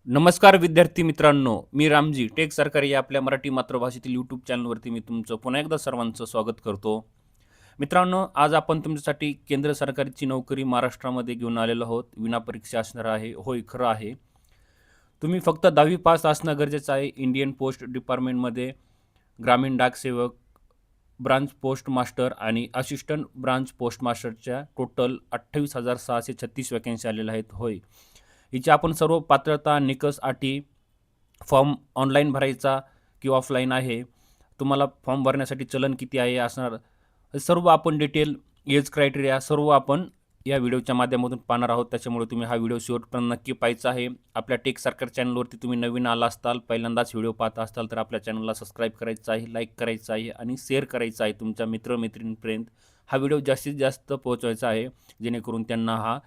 नमस्कार विद्यार्थी मित्रांनो, मी रामजी टेक सरकारी या आपल्या मराठी मातृभाषेतील यूट्यूब चॅनलवरती मी तुमचं पुन्हा एकदा सर्वांचं स्वागत करतो. मित्रांनो, आज आपण तुमच्यासाठी केंद्र सरकारची नोकरी महाराष्ट्रामध्ये घेऊन आलेलो आहोत. विनापरीक्षा असणार आहे. होय, खरं आहे. तुम्ही फक्त 10वी पास असणं गरजेचं आहे. इंडियन पोस्ट डिपार्टमेंटमध्ये ग्रामीण डाकसेवक, ब्रांच पोस्ट मास्टर आणि असिस्टंट ब्रांच पोस्ट मास्टरच्या टोटल 28,636 वॅकन्सी आलेल्या आहेत. होय, हिची आपण सर्व पात्रता, निकष, अटी, फॉर्म ऑनलाईन भरायचा की ऑफलाईन आहे, तुम्हाला फॉर्म भरण्यासाठी चलन किती आहे असणार, हे सर्व आपण डिटेल, एज क्रायटेरिया सर्व आपण या व्हिडिओच्या माध्यमातून पाहणार आहोत. त्याच्यामुळे तुम्ही हा व्हिडिओ शेवटपर्यंत नक्की पाहायचा आहे. आपल्या टेक सरकार चॅनलवरती तुम्ही नवीन आला असताल, पहिल्यांदाच व्हिडिओ पाहत असाल तर आपल्या चॅनलला सबस्क्राईब करायचं आहे, लाईक करायचं आहे आणि शेअर करायचं आहे तुमच्या मित्रमैत्रिणींपर्यंत. हा व्हिडिओ जास्तीत जास्त पोहोचवायचा आहे, जेणेकरून त्यांना हा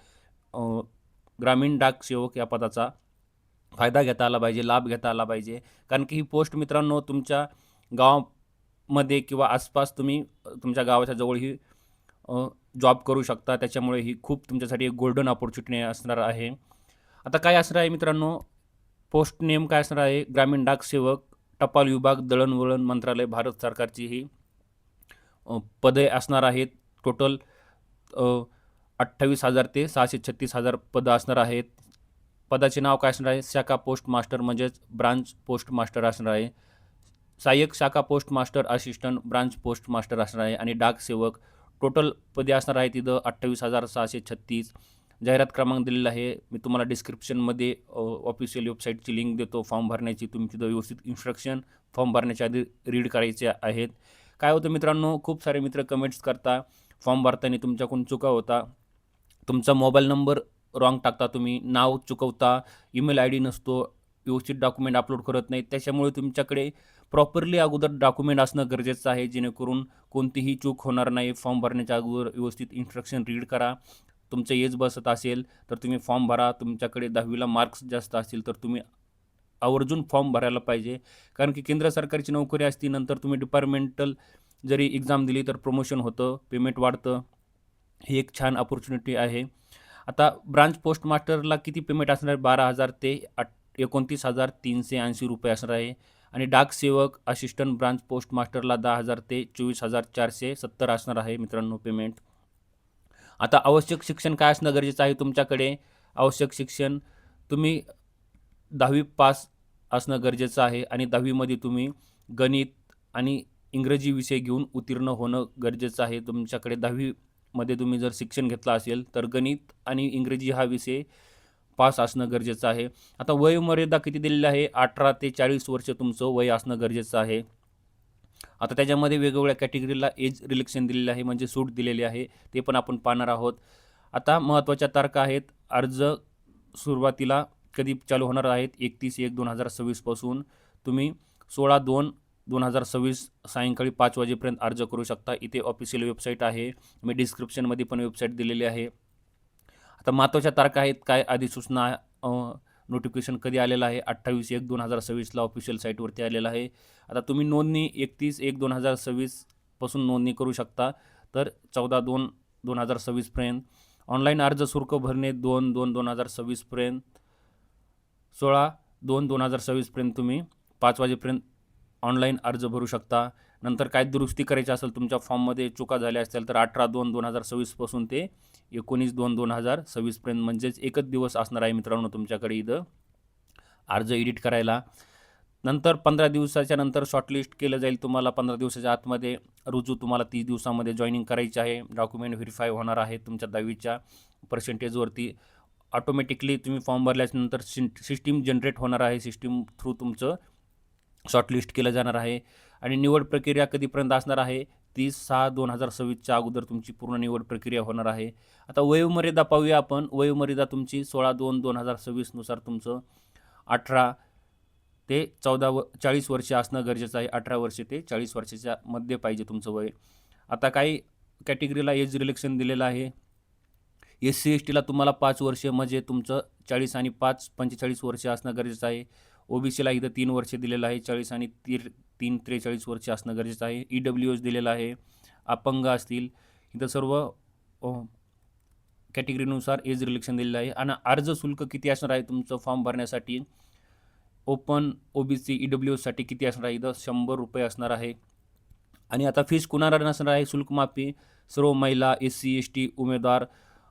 ग्रामीण डाक सेवक या पदाचा फायदा घेता आला पाहिजे, लाभ घेता आला पाहिजे. कारण की ही पोस्ट मित्रांनो तुमच्या गावामध्ये किंवा आसपास तुम्ही तुमच्या गावाच्या जवळ ही जॉब करू शकता. त्याच्यामुळे ही खूप तुमच्यासाठी एक गोल्डन अपॉर्च्युनिटी असणार आहे. आता काय असणार आहे मित्रांनो, पोस्ट नेम काय असणार आहे, ग्रामीण डाक सेवक, टपाल विभाग, दळणवळण मंत्रालय, भारत सरकारची ही पदे असणार आहेत. टोटल 28,000 ते 636,000 पदं असणार आहेत. पदाचे नाव काय असणार आहे, शाखा पोस्ट मास्टर म्हणजेच ब्रांच पोस्ट मास्टर असणार आहे. सहाय्यक शाखा post master, assistant branch post master असणार आहे आणि डाक सेवक. टोटल पदे असणार आहेत तिथं 28,636. जाहिरात क्रमांक दिलेला आहे. मी तुम्हाला डिस्क्रिप्शनमध्ये ऑफिशियल वेबसाईटची लिंक देतो फॉर्म भरण्याची. तुम्ही तिथं व्यवस्थित इन्स्ट्रक्शन फॉर्म भरण्याच्या आधी रीड करायचे आहेत. काय होतं मित्रांनो, खूप सारे मित्र कमेंट्स करता, फॉर्म भरताना तुमच्याकडून चुका होता. तुमचा मोबाईल नंबर रॉंग टाकता, तुम्ही नाव चुकवता, ईमेल आय डी नसतो, व्यवस्थित डॉक्युमेंट अपलोड करत नाही. त्याच्यामुळे तुमच्याकडे प्रॉपरली अगोदर डॉक्युमेंट असणं गरजेचं आहे, जेणेकरून कोणतीही चूक होणार नाही. फॉर्म भरण्याच्या अगोदर व्यवस्थित इन्स्ट्रक्शन रीड करा. तुमचं एज बसत असेल तर तुम्ही फॉर्म भरा. तुमच्याकडे 10वीला मार्क्स जास्त असतील तर तुम्ही आवर्जून फॉर्म भरायला पाहिजे. कारण की केंद्र सरकारची नोकरी असती, नंतर तुम्ही डिपार्टमेंटल जरी एक्झाम दिली तर प्रमोशन होतं, पेमेंट वाढतं. ही एक छान अपॉर्च्युनिटी आहे. आता ब्रांच पोस्ट मास्टरला किती पेमेंट असणार आहे, 12,000 ते 29,380 रुपये असणार आहे. आणि डाक सेवक, असिस्टंट ब्रांच पोस्ट मास्टरला 10,000 ते 24,470 असणार आहे मित्रांनो पेमेंट. आता आवश्यक शिक्षण काय असणं गरजेचं आहे तुमच्याकडे, आवश्यक शिक्षण तुम्ही 10वी पास असणं गरजेचं आहे आणि 10वीमध्ये तुम्ही गणित आणि इंग्रजी विषय घेऊन उत्तीर्ण होणं गरजेचं आहे. तुमच्याकडे 10वीमध्ये तुम्ही जर शिक्षण घेतलं असेल तर गणित आणि इंग्रजी हा विषय पास असणं गरजेचं आहे. आता वयोमर्यादा किती दिलेली आहे, 18 ते 40 वर्ष तुमचं वय असणं गरजेचं आहे. आता त्याच्यामध्ये वेगवेगळ्या कॅटेगरीला एज रिलेक्शन दिलेलं आहे, म्हणजे सूट दिलेली आहे, ते पण आपण पाहणार आहोत. आता महत्त्वाच्या तारखा आहेत. अर्ज सुरुवातीला कधी चालू होणार आहेत, 31/1/2026 पासून. तुम्ही 16/2/2026 सायंकाळी 5 वाजेपर्यंत अर्ज करू शकता. इथे ऑफिशियल वेबसाईट आहे, मी डिस्क्रिप्शनमध्ये पण वेबसाईट दिलेली आहे. आता महत्त्वाच्या तारखा आहेत काय, अधिसूचना नोटिफिकेशन कधी आलेलं आहे, 28/1/2026ला ऑफिशियल साईटवरती आलेलं आहे. आता तुम्ही नोंदणी 31/1/2026 पासून नोंदणी करू शकता, तर 14/2/2026 पर्यंत. ऑनलाईन अर्ज शुल्क भरणे 2/2/2026 पर्यंत. 16/2/2026 पर्यंत तुम्ही 5 वाजेपर्यंत ऑनलाईन अर्ज भरू शकता. नंतर काय दुरुस्ती करायची असेल, तुमच्या फॉर्ममध्ये चुका झाल्या असतील तर 18/2/2026 पासून ते 19/2/2026 पर्यंत, म्हणजेच एकच दिवस असणार आहे मित्रांनो तुमच्याकडे इथं अर्ज एडिट करायला. नंतर 15 दिवसाच्या नंतर शॉर्टलिस्ट केलं जाईल तुम्हाला. 15 दिवसाच्या आतमध्ये रुजू तुम्हाला 30 दिवसामध्ये जॉईनिंग करायची आहे. डॉक्युमेंट व्हेरीफाय होणार आहे तुमच्या 10वीच्या पर्सेंटेजवरती. ऑटोमॅटिकली तुम्ही फॉर्म भरल्यानंतर सिस्टीम जनरेट होणार आहे. सिस्टीम थ्रू तुमचं शॉर्टलिस्ट केलं जाणार आहे. आणि निवड प्रक्रिया कधीपर्यंत असणार आहे, 30/6/2026च्या अगोदर तुमची पूर्ण निवड प्रक्रिया होणार आहे. आता वयोमर्यादा पाहूया आपण. वयोमर्यादा तुमची 16/2/2026 नुसार तुमचं 18 ते 40 वर्ष असणं गरजेचं आहे. 18 वर्ष ते 40 वर्षाच्या मध्ये पाहिजे तुमचं वय. आता काही कॅटेगरीला एज रिलेक्शन दिलेलं आहे. SC/STला तुम्हाला 5 वर्ष, म्हणजे तुमचं 40 आणि 5 45 वर्ष असणं गरजेचं आहे. OBCला इथं 3 वर्ष दिलेलं आहे, 40 आणि 3 43 वर्ष असणं गरजेचं आहे. EWS दिलेलं आहे. अपंग असतील, इथं सर्व कॅटेगरीनुसार एज रिलेक्शन दिलेलं आहे. आणि अर्ज शुल्क किती असणार आहे तुमचं फॉर्म भरण्यासाठी, ओपन, OBC, EWSसाठी किती असणार आहे? इथं ₹100 असणार आहे. आणि आता फीस कुणाला नसणार आहे? शुल्क माफी सर्व महिला, SC, ST उमेदवार,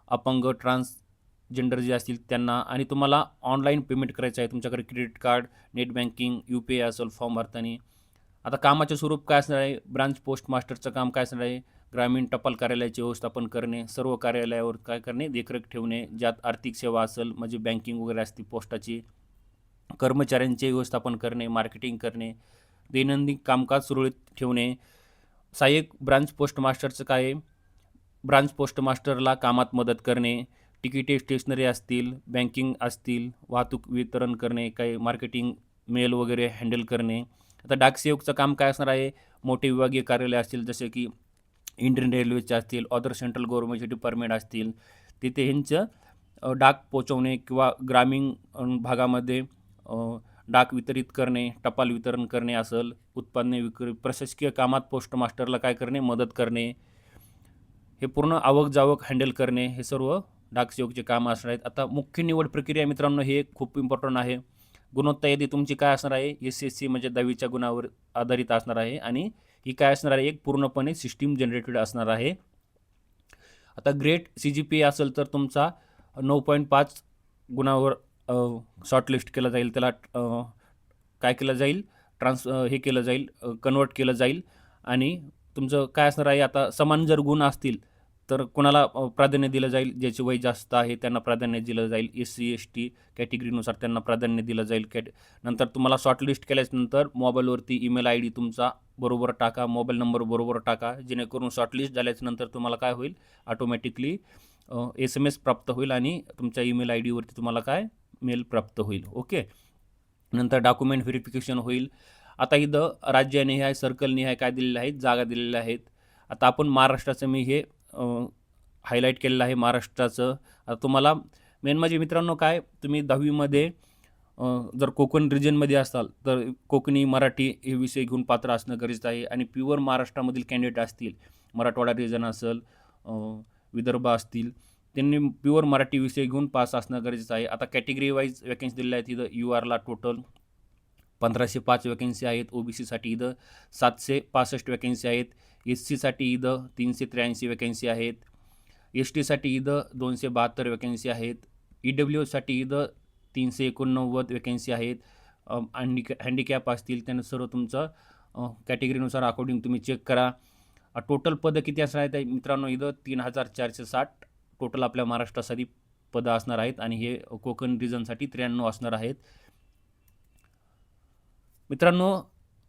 अपंग, ट्रान्सजेंडर जे असतील त्यांना. आणि तुम्हाला ऑनलाईन पेमेंट करायचं आहे. तुमच्याकडे credit card, net banking, UPI असेल फॉर्म भरताना. आता कामाचे स्वरूप काय असणार आहे? ब्रांच पोस्ट मास्टरचं काम काय असणार आहे? ग्रामीण टपाल कार्यालयाचे व्यवस्थापन करणे, सर्व कार्यालयावर काय करणे? देखरेख ठेवणे, ज्यात आर्थिक सेवा असेल म्हणजे बँकिंग वगैरे असते पोस्टाची, कर्मचाऱ्यांचे व्यवस्थापन करणे, मार्केटिंग करणे, दैनंदिन कामकाज सुरळीत ठेवणे. सहाय्यक ब्रांच पोस्ट मास्टरचं काय आहे? ब्रांच पोस्ट मास्टरला कामात मदत करणे, तिकिटे स्टेशनरी असतील, बँकिंग असतील, वाहतूक वितरण करणे, काही मार्केटिंग, मेल वगैरे हँडल करणे. आता डाकसेवकचं काम काय असणार आहे? मोठे विभागीय कार्यालय असतील जसे की इंडियन रेल्वेचे असतील, अदर सेंट्रल गव्हर्नमेंटचे डिपार्टमेंट असतील, तिथे ह्यांचं डाक पोचवणे किंवा ग्रामीण भागामध्ये डाक वितरित करणे, टपाल वितरण करणे असेल, उत्पादने विक्री, प्रशासकीय कामात पोस्ट मास्टरला काय करणे? मदत करणे. हे पूर्ण आवक जावक हँडल करणे, हे सर्व डाकसेवकचे काम असणार आहेत. आता मुख्य निवड प्रक्रिया मित्रांनो हे खूप इम्पॉर्टंट आहे. गुणवत्ता यादी तुमची काय असणार आहे? SSC म्हणजे 10वीच्या गुणावर आधारित असणार आहे आणि ही काय असणार आहे? एक पूर्णपणे सिस्टीम जनरेटेड असणार आहे. आता ग्रेट CGPA असेल तर तुमचा 9.5 गुणावर शॉर्टलिस्ट केला जाईल. त्याला काय केलं जाईल? हे केलं जाईल, कन्वर्ट केलं जाईल. आणि तुमचं काय असणार आहे? आता समान जर गुण असतील तर कोणाला प्राधान्य दिलं जाईल? ज्याचे वय जास्त आहे त्यांना प्राधान्य दिलं जाईल. SC ST कॅटेगरीनुसार त्यांना प्राधान्य दिलं जाईल. नंतर तुम्हाला शॉर्टलिस्ट केल्यानंतर मोबाईलवरती ईमेल ID तुमचा बरोबर टाका, मोबाईल नंबर बरोबर टाका, जेणेकरून शॉर्टलिस्ट झाल्यानंतर तुम्हाला काय होईल? ऑटोमॅटिकली SMS प्राप्त होईल आणि तुमच्या ईमेल ID वरती तुम्हाला काय? मेल प्राप्त होईल. ओके. नंतर डॉक्युमेंट व्हेरिफिकेशन होईल. आता इथं राज्यनिहाय, सर्कलनिहाय काय दिलेले आहेत? जागा दिलेल्या आहेत. आता आपण महाराष्ट्राचं मी हे हायलाईट केलेलं आहे महाराष्ट्राचं. आता तुम्हाला मेन म्हणजे मित्रांनो काय, तुम्ही 10वीमध्ये जर कोकण रिजनमध्ये असाल तर कोकणी, मराठी हे विषय घेऊन पात्र असणं गरजेचं आहे. आणि प्युअर महाराष्ट्रामधील कॅन्डिडेट असतील, मराठवाडा रिजन असेल, विदर्भ असतील, त्यांनी प्युअर मराठी विषय घेऊन पास असणं गरजेचं आहे. आता कॅटेगरी वाईज वॅकन्सी दिलेल्या आहेत. इथं URला टोटल 1505 वॅकन्सी आहेत. OBCसाठी इथं 765 वॅकन्सी आहेत. SCसाठी इथं 383 वॅकन्सी आहेत. STसाठी इथं 272 वॅकन्सी आहेत. EWSसाठी इथं 389 वॅकन्सी आहेत. हँडिकॅप असतील त्यांना सर्व तुमचं कॅटेगरीनुसार अकॉर्डिंग तुम्ही चेक करा. टोटल पदं किती असणार आहेत मित्रांनो? इथं 3460 टोटल आपल्या महाराष्ट्रासाठी पदं असणार आहेत आणि हे कोकण रिजनसाठी 93 असणार आहेत. मित्रांनो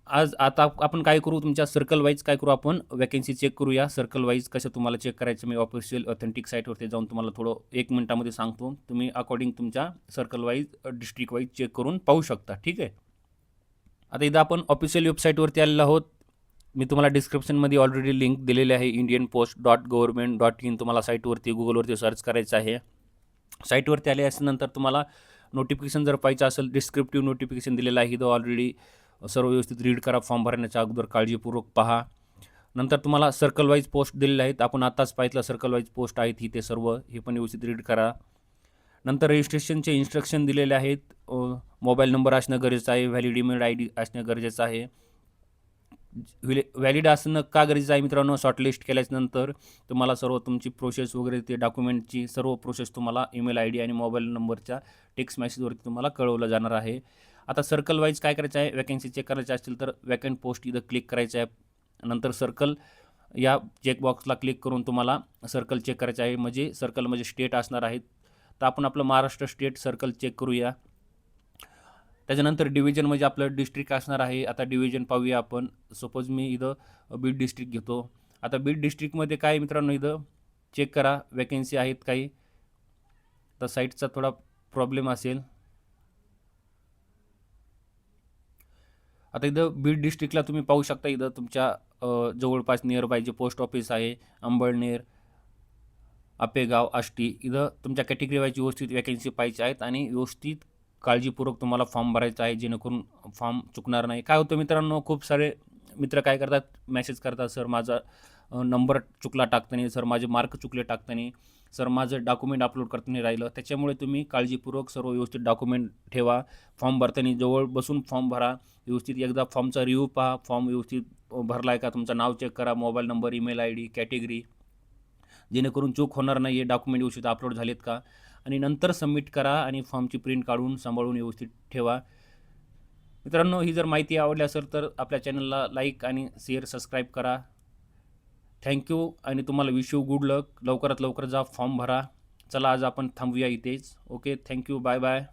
आज आता आपण काय करू? तुमच्या सर्कल वाईज काय करू? आपण वॅकन्सी चेक करूया. सर्कल वाईज कसं तुम्हाला चेक करायचं मी ऑफिशियल ऑथेंटिक साईटवरती जाऊन तुम्हाला थोडं 1 मिनिटामध्ये सांगतो. तुम्ही अकॉर्डिंग तुमच्या circle wise, district wise check करून पाहू शकता. ठीक आहे. आता इथं आपण ऑफिशियल वेबसाईटवरती आलेलो आहोत. मी तुम्हाला डिस्क्रिप्शनमध्ये ऑलरेडी लिंक दिलेली आहे. indianpost.government.in तुम्हाला साईटवरती गुगलवरती सर्च करायचं आहे. साईटवरती आले असल्यानंतर तुम्हाला नोटिफिकेशन जर पाहिजे असेल, डिस्क्रिप्टिव्ह नोटिफिकेशन दिलेलं आहे. इथं ऑलरेडी सर्व व्यवस्थित रीड करा. फॉर्म भरण्याच्या अगोदर काळजीपूर्वक पहा. नंतर तुम्हाला सर्कल वाईज पोस्ट दिलेले आहेत. आपण आताच पाहिलं सर्कल वाईज पोस्ट आहेत ही, ते सर्व हे पण व्यवस्थित रीड करा. नंतर रजिस्ट्रेशनचे इन्स्ट्रक्शन दिलेले आहेत. मोबाईल नंबर असणं गरजेचं आहे. व्हॅलिड ईमेल ID असणं गरजेचं आहे. व्हॅलिड असणं का गरजेचं आहे मित्रांनो? शॉर्टलिस्ट केल्यानंतर तुम्हाला सर्व तुमची प्रोसेस वगैरे, ते डॉक्युमेंटची सर्व प्रोसेस तुम्हाला ईमेल ID आणि मोबाईल नंबरच्या टेक्स्ट मेसेजवरती तुम्हाला कळवलं जाणार आहे. आता सर्कल वाईज काय करायचं आहे? वॅकन्सी चेक करायची असतील तर वॅकंट पोस्ट इथं क्लिक करायचं आहे. नंतर सर्कल या चेकबॉक्सला क्लिक करून तुम्हाला सर्कल चेक करायचं आहे. म्हणजे सर्कल म्हणजे स्टेट असणार आहेत. तर आपण आपलं महाराष्ट्र स्टेट सर्कल चेक करूया. त्याच्यानंतर डिव्हिजन म्हणजे आपलं डिस्ट्रिक्ट असणार आहे. आता डिव्हिजन पाहूया आपण. सपोज मी इथं बीड डिस्ट्रिक्ट घेतो. आता बीड डिस्ट्रिक्टमध्ये काय मित्रांनो, इथं चेक करा वॅकन्सी आहेत काही. तर साईटचा थोडा प्रॉब्लेम असेल. आता इथं बीड डिस्ट्रिक्टला तुम्ही पाहू शकता. इथं तुमच्या जवळपास near by J post office आहे, अंबळनेर, आपेगाव, आष्टी, इथं तुमच्या कॅटेगरी वाईज व्यवस्थित वॅकन्सी पाहिजे आहेत आणि व्यवस्थित काळजीपूर्वक तुम्हाला फॉर्म भरायचा आहे, जेणेकरून फॉर्म चुकणार नाही. काय होतं मित्रांनो, खूप सारे मित्र काय करतात, मेसेज करतात, सर माझा नंबर चुकला टाकताना, सर माझे मार्क चुकले टाकताना. सर माझं डॉक्युमेंट अपलोड करता नाही राहिलं. त्याच्यामुळे तुम्ही काळजीपूर्वक सर्व व्यवस्थित डॉक्युमेंट ठेवा. फॉर्म भरताना जवळ बसून फॉर्म भरा. व्यवस्थित एकदा फॉर्मचा रिव्ह्यू पहा. फॉर्म व्यवस्थित भरला आहे का? तुमचं नाव चेक करा, mobile number, email ID, category, जेणेकरून चूक होणार नाही आहे. डॉक्युमेंट व्यवस्थित अपलोड झालेत का? आणि नंतर सबमिट करा आणि फॉर्मची प्रिंट काढून सांभाळून व्यवस्थित ठेवा. मित्रांनो, ही जर माहिती आवडली असेल तर आपल्या चॅनलला लाईक आणि शेअर, सबस्क्राईब करा. थँक्यू आणि तुम्हाला विश यू गुड लक. लवकरात लवकर जा, फॉर्म भरा. चला आज आपण थांबूया इथेच. Okay, thank you, bye bye.